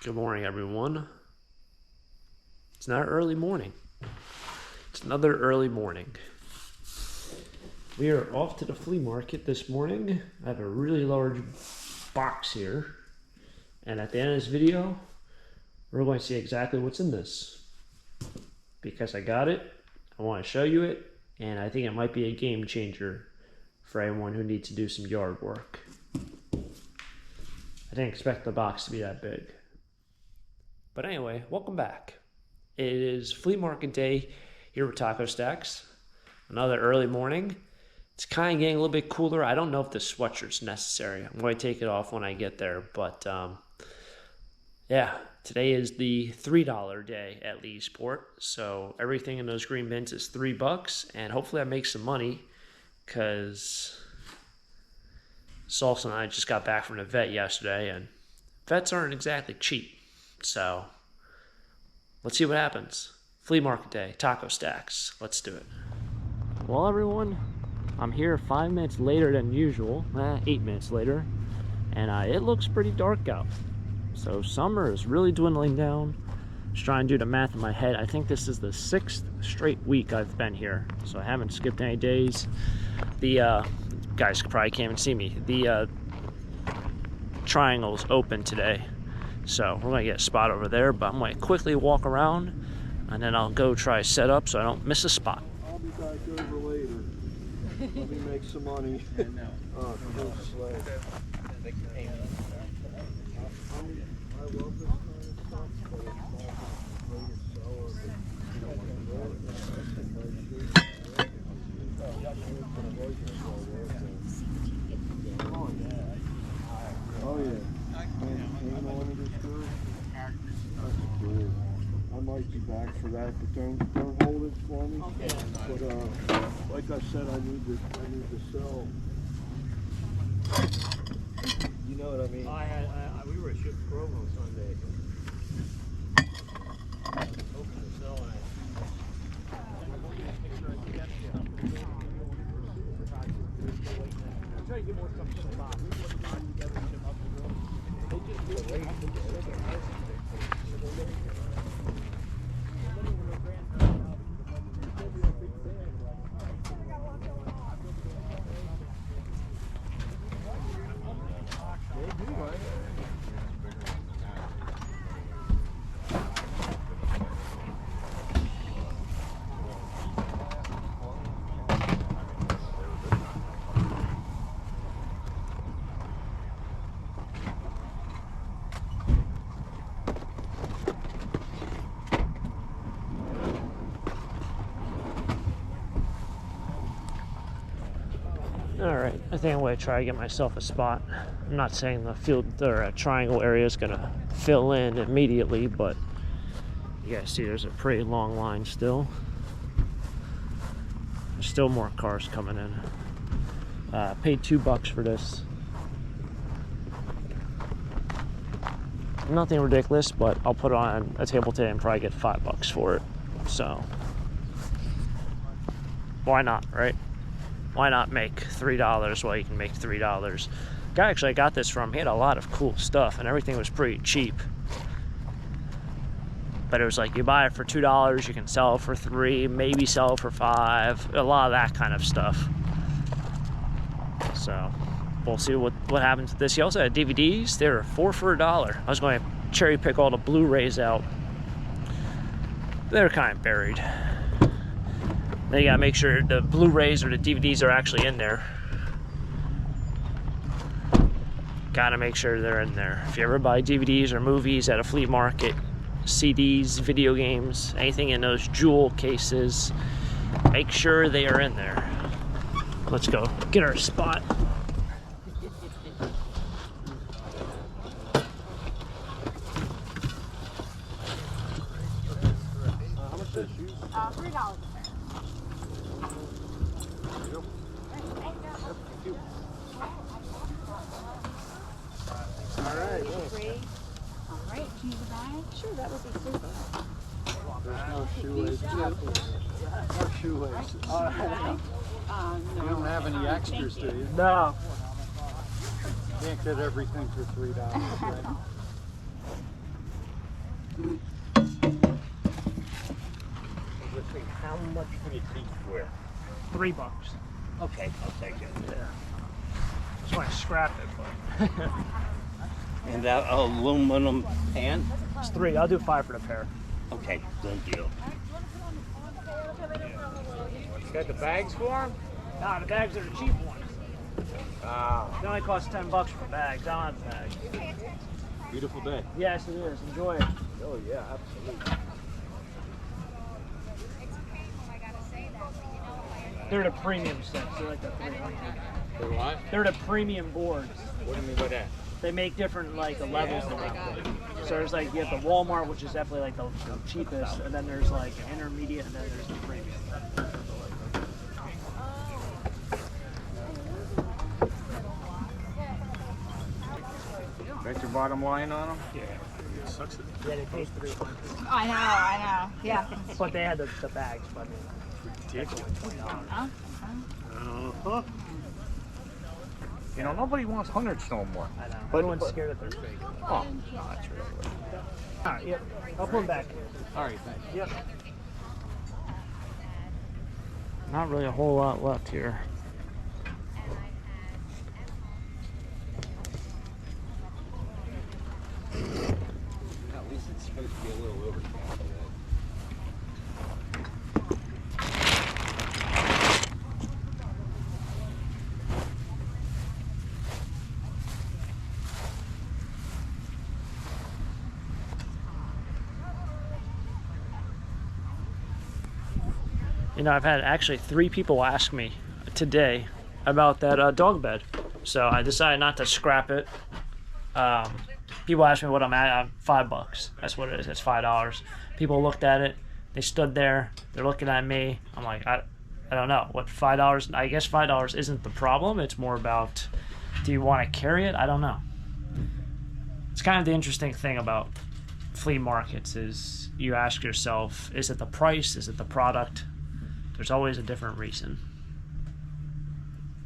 Good morning, everyone. It's not early morning. It's another early morning. We are off to the flea market this morning. I have a really large box here. And at the end of this video, we're going to see exactly what's in this. Because I got it, I want to show you it, and I think it might be a game changer for anyone who needs to do some yard work. I didn't expect the box to be that big. But anyway, welcome back. It is flea market day here with Taco Stacks. Another early morning. It's kind of getting a little bit cooler. I don't know if the sweatshirt's necessary. I'm going to take it off when I get there. But yeah, today is the $3 day at Leesport. So everything in those green bins is $3. And hopefully I make some money because Salsa and I just got back from the vet yesterday. And vets aren't exactly cheap. So let's see what happens. Flea market day, Taco Stacks. Let's do it. Well, everyone, I'm here 5 minutes later than usual, 8 minutes later, and it looks pretty dark out. So summer is really dwindling down. Just trying to do the math in my head. I think this is the 6th straight week I've been here, so I haven't skipped any days. The guys probably can't even see me. The triangle's open today. So we're gonna get a spot over there, but I'm gonna quickly walk around and then I'll go try set up so I don't miss a spot. I'll be back over later. Let me make some money. I love this kind of stuff, but it's not the greatest seller, but you don't want to grow it. Oh yeah. I might be back for that, but don't hold it for me. Okay. But like I said, I need to sell. You know what I mean? We were at Ship Grove on Sunday. Hoping to sell it. I'm trying to get more stuff to the box. Alright, I think I'm going to try to get myself a spot. I'm not saying the field or triangle area is going to fill in immediately, but you guys see there's a pretty long line still. There's still more cars coming in. Paid $2 for this. Nothing ridiculous, but I'll put it on a table today and probably get $5 for it. So, why not, right? Why not make $3 while you can make $3? Guy actually I got this from, he had a lot of cool stuff and everything was pretty cheap. But it was like you buy it for $2, you can sell it for $3, maybe sell it for $5, a lot of that kind of stuff. So we'll see what happens with this. He also had DVDs, they were 4 for $1. I was going to cherry pick all the Blu-rays out. They're kind of buried. Then you gotta make sure the Blu-rays or the DVDs are actually in there. Gotta make sure they're in there. If you ever buy DVDs or movies at a flea market, CDs, video games, anything in those jewel cases, make sure they are in there. Let's go get our spot. How much are shoes? $3. All right. All right, can you buy? Sure, that would be super. There's no shoelaces. No shoelaces. No. You don't have any extras, do you? No. Can't get everything for $3, right? Let's see, how much for your teeth wear? $3. Okay, I'll take it. Yeah. Just want to scrap it, but And that aluminum pan? it's 3. I'll do 5 for the pair. Okay, done deal. You got the bags for them? Nah, the bags are the cheap ones. They only cost $10 for bags. I don't have bags. Beautiful day. Yes, it is. Enjoy it. Oh yeah, absolutely. They're the premium sets. They're like the 300. For what? They're the premium boards. What do you mean by that? They make different like the levels of them. So there's like you have the Walmart, which is definitely like the cheapest, and then there's like an intermediate, and then there's the premium. That's your bottom line on them? Yeah, they paid $300, I know. Yeah. but they had the bags. But it's only $20. Uh-huh. You know, nobody wants hundreds no more. I know. But- Everyone's scared that they're fake. Oh, no, that's really. All right, yep. I'll put them back. All right, thanks. Yep. Not really a whole lot left here. At least it's supposed to be a little overcast today. You know, I've had actually 3 people ask me today about that dog bed. So I decided not to scrap it. People ask me what I'm at. $5. That's what it is. It's $5. People looked at it. They stood there. They're looking at me. I'm like, I don't know. What, $5? I guess $5 isn't the problem. It's more about, do you want to carry it? I don't know. It's kind of the interesting thing about flea markets is you ask yourself, is it the price? Is it the product? There's always a different reason.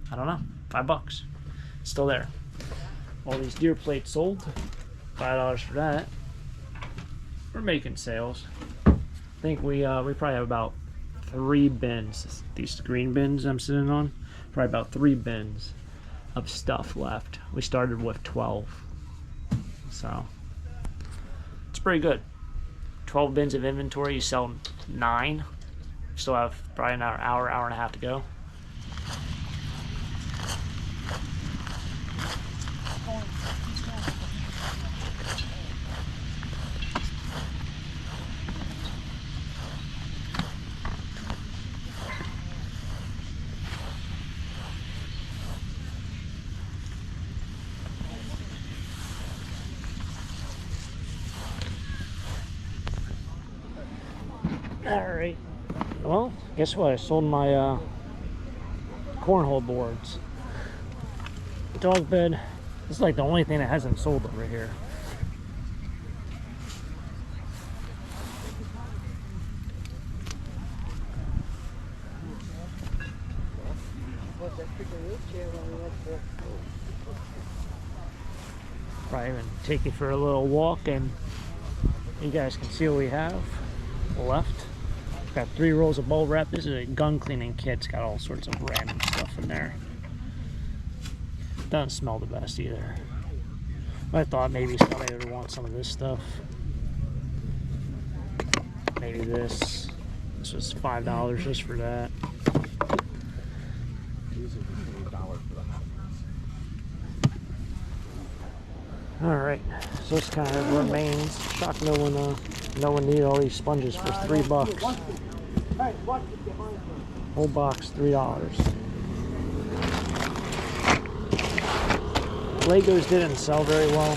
I don't know. $5. Still there. All these deer plates sold. $5 for that. We're making sales. I think we probably have about 3 bins. These green bins I'm sitting on. Probably about 3 bins of stuff left. We started with 12. So it's pretty good. 12 bins of inventory. You sell 9. Still have probably an hour and a half to go. All right. Well, guess what? I sold my cornhole boards. Dog bed. This is like the only thing that hasn't sold over here. Probably even take you for a little walk and you guys can see what we have left. Got 3 rolls of bowl wrap. This is a gun cleaning kit. It's got all sorts of random stuff in there. Doesn't smell the best either. I thought maybe somebody would want some of this stuff. Maybe this. This was $5 just for that. All right, so this kind of remains. Shocked no one needed all these sponges for $3. Whole box, $3. Legos didn't sell very well.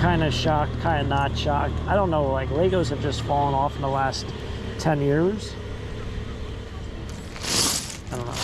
Kind of shocked, kind of not shocked. I don't know, like Legos have just fallen off in the last 10 years. I don't know.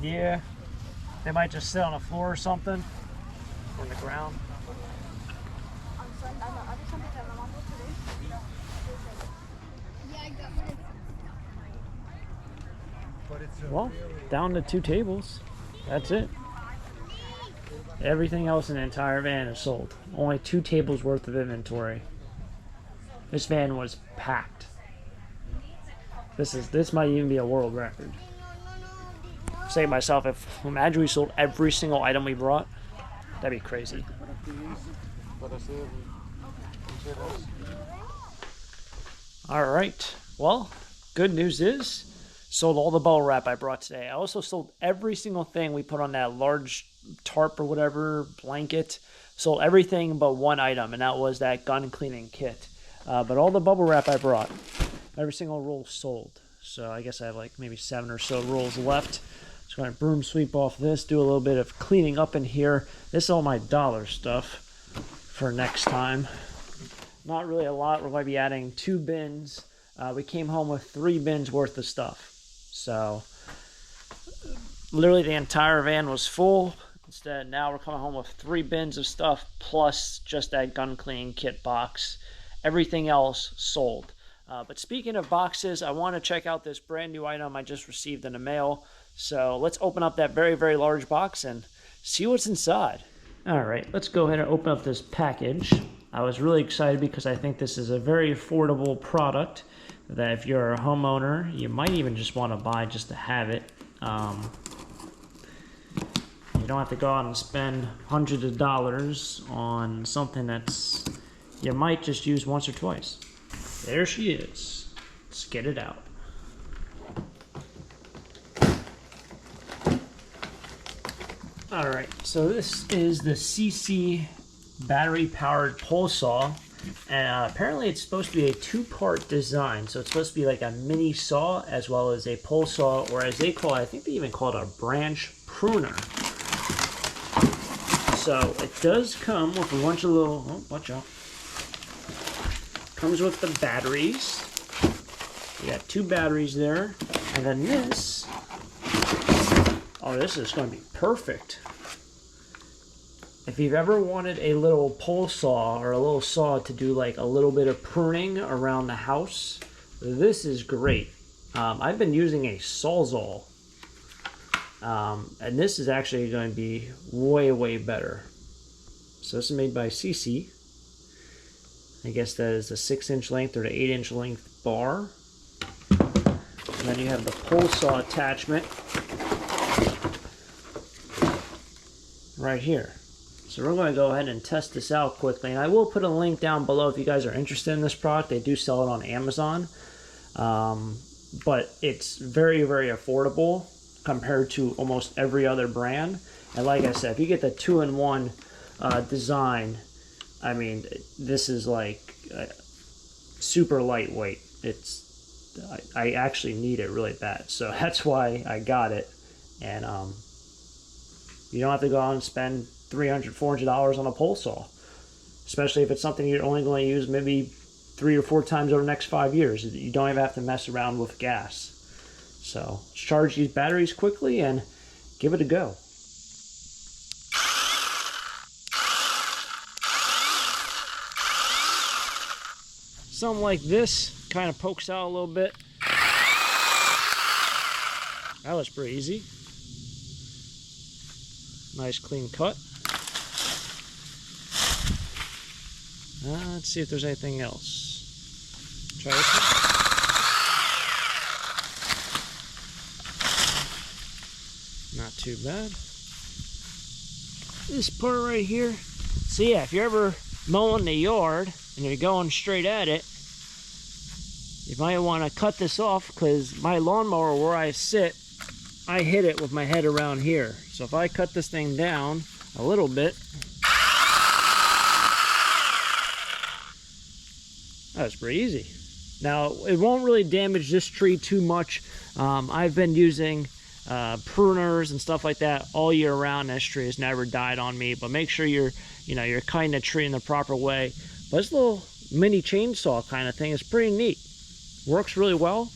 idea. They might just sit on the floor or something, or on the ground. Well, down to 2 tables. That's it. Everything else in the entire van is sold. Only 2 tables worth of inventory. This van was packed. This might even be a world record. I'm saying to myself, imagine we sold every single item we brought, that'd be crazy. All right. Well, good news is, sold all the bubble wrap I brought today. I also sold every single thing we put on that large tarp or whatever, blanket. Sold everything but one item, and that was that gun cleaning kit. But all the bubble wrap I brought, every single roll sold. So I guess I have like maybe 7 or so rolls left. Just going to broom sweep off this, do a little bit of cleaning up in here. This is all my dollar stuff for next time. Not really a lot. We're going to be adding 2 bins. We came home with 3 bins worth of stuff. So literally the entire van was full. Instead, now we're coming home with 3 bins of stuff plus just that gun cleaning kit box. Everything else sold. But speaking of boxes, I want to check out this brand new item I just received in the mail. So let's open up that very, very large box and see what's inside. All right, let's go ahead and open up this package. I was really excited because I think this is a very affordable product that if you're a homeowner, you might even just want to buy just to have it. You don't have to go out and spend hundreds of dollars on something that's you might just use once or twice. There she is. Let's get it out. All right, so this is the Seesii battery-powered pole saw, and apparently it's supposed to be a 2-part design. So it's supposed to be like a mini saw as well as a pole saw, or as they call it, I think they even call it a branch pruner. So it does come with a bunch of little, oh, watch out. Comes with the batteries. You got 2 batteries there, and then this. Oh, this is going to be perfect. If you've ever wanted a little pole saw or a little saw to do like a little bit of pruning around the house, this is great. I've been using a Sawzall, and this is actually going to be way, way better. So this is made by Seesii. I guess that is the 6-inch length or the 8-inch length bar. And then you have the pole saw attachment right here. So we're going to go ahead and test this out quickly. And I will put a link down below if you guys are interested in this product. They do sell it on Amazon. But it's very, very affordable compared to almost every other brand. And like I said, if you get the 2-in-1 design, I mean, this is like super lightweight. I actually need it really bad. So that's why I got it. And you don't have to go out and spend $300, $400 on a pole saw, especially if it's something you're only going to use maybe 3 or 4 times over the next 5 years. You don't even have to mess around with gas. So let's charge these batteries quickly and give it a go. Something like this kind of pokes out a little bit. That was pretty easy. Nice clean cut. Let's see if there's anything else. Try this one. Not too bad. This part right here. So yeah, if you're ever mowing the yard and you're going straight at it, you might want to cut this off, because my lawnmower where I sit, I hit it with my head around here. So if I cut this thing down a little bit, that's pretty easy. Now, it won't really damage this tree too much. I've been using pruners and stuff like that all year round. This tree has never died on me, but make sure you're cutting the tree in the proper way. But this little mini chainsaw kind of thing is pretty neat. Works really well.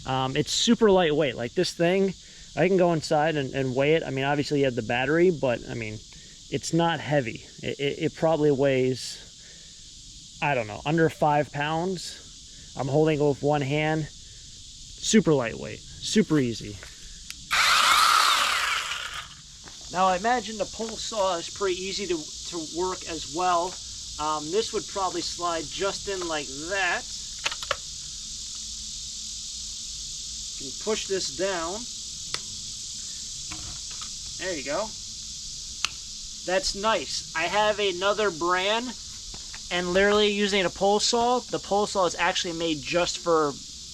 It's super lightweight. Like this thing, I can go inside and weigh it. I mean, obviously you have the battery, but I mean, it's not heavy. It probably weighs, I don't know, under 5 pounds. I'm holding it with one hand. Super lightweight, super easy. Now I imagine the pole saw is pretty easy to work as well. This would probably slide just in like that. You can push this down. There you go. That's nice. I have another brand, and literally using a pole saw, the pole saw is actually made just for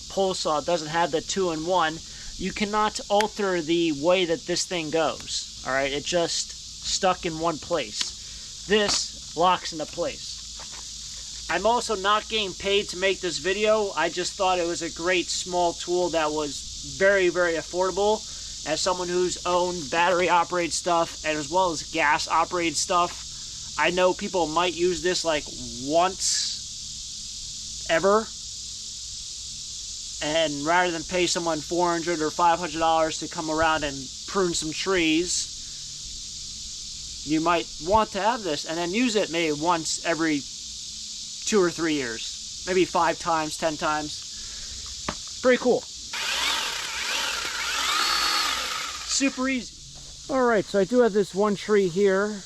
pole saw. It doesn't have the 2-in-1. You cannot alter the way that this thing goes. All right, it just stuck in one place. This locks into place. I'm also not getting paid to make this video. I just thought it was a great small tool that was very, very affordable. As someone who's owned battery operated stuff and as well as gas operated stuff, I know people might use this like once ever. And rather than pay someone $400 or $500 to come around and prune some trees, you might want to have this and then use it maybe once every 2 or 3 years, maybe 5 times, 10 times. Pretty cool. Super easy. All right, so I do have this one tree here.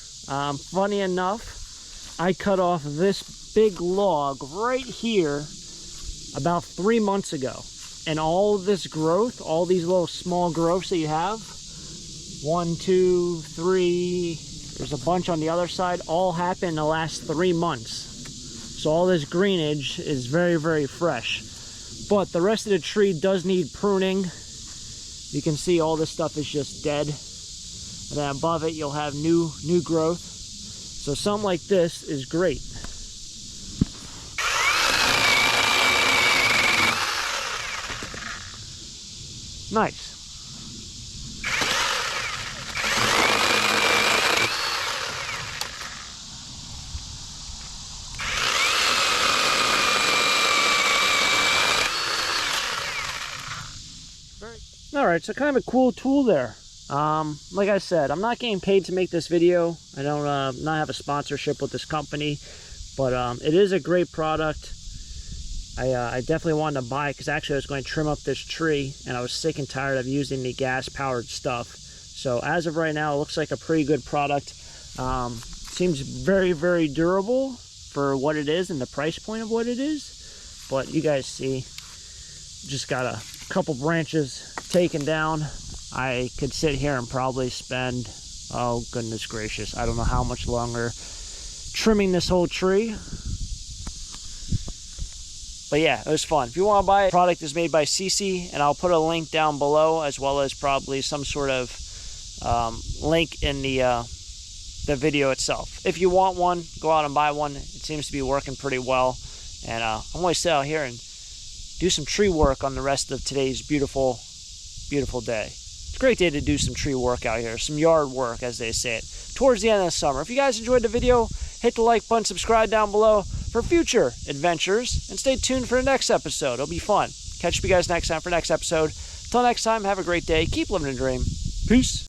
Funny enough, I cut off this big log right here about 3 months ago. And all this growth, all these little small growths that you have, 1, 2, 3, there's a bunch on the other side, all happened in the last 3 months. So all this greenage is very, very fresh. But the rest of the tree does need pruning. You can see all this stuff is just dead. And then above it, you'll have new growth. So something like this is great. Nice. Alright, so kind of a cool tool there. Like I said, I'm not getting paid to make this video. I don't not have a sponsorship with this company, but it is a great product. I definitely wanted to buy it because actually I was going to trim up this tree and I was sick and tired of using the gas powered stuff. So as of right now, it looks like a pretty good product. Seems very, very durable for what it is and the price point of what it is. But you guys see, just got a couple branches taken down. I could sit here and probably spend, oh goodness gracious, I don't know how much longer trimming this whole tree. But yeah, it was fun. If you want to buy it, the product is made by Seesii, and I'll put a link down below, as well as probably some sort of link in the video itself. If you want one, go out and buy one. It seems to be working pretty well. And I'm going to sit out here and do some tree work on the rest of today's beautiful, beautiful day. It's a great day to do some tree work out here, some yard work, as they say it, towards the end of the summer. If you guys enjoyed the video, hit the like button, subscribe down below for future adventures, and stay tuned for the next episode. It'll be fun. Catch you guys next time for the next episode. Until next time, have a great day. Keep living a dream. Peace.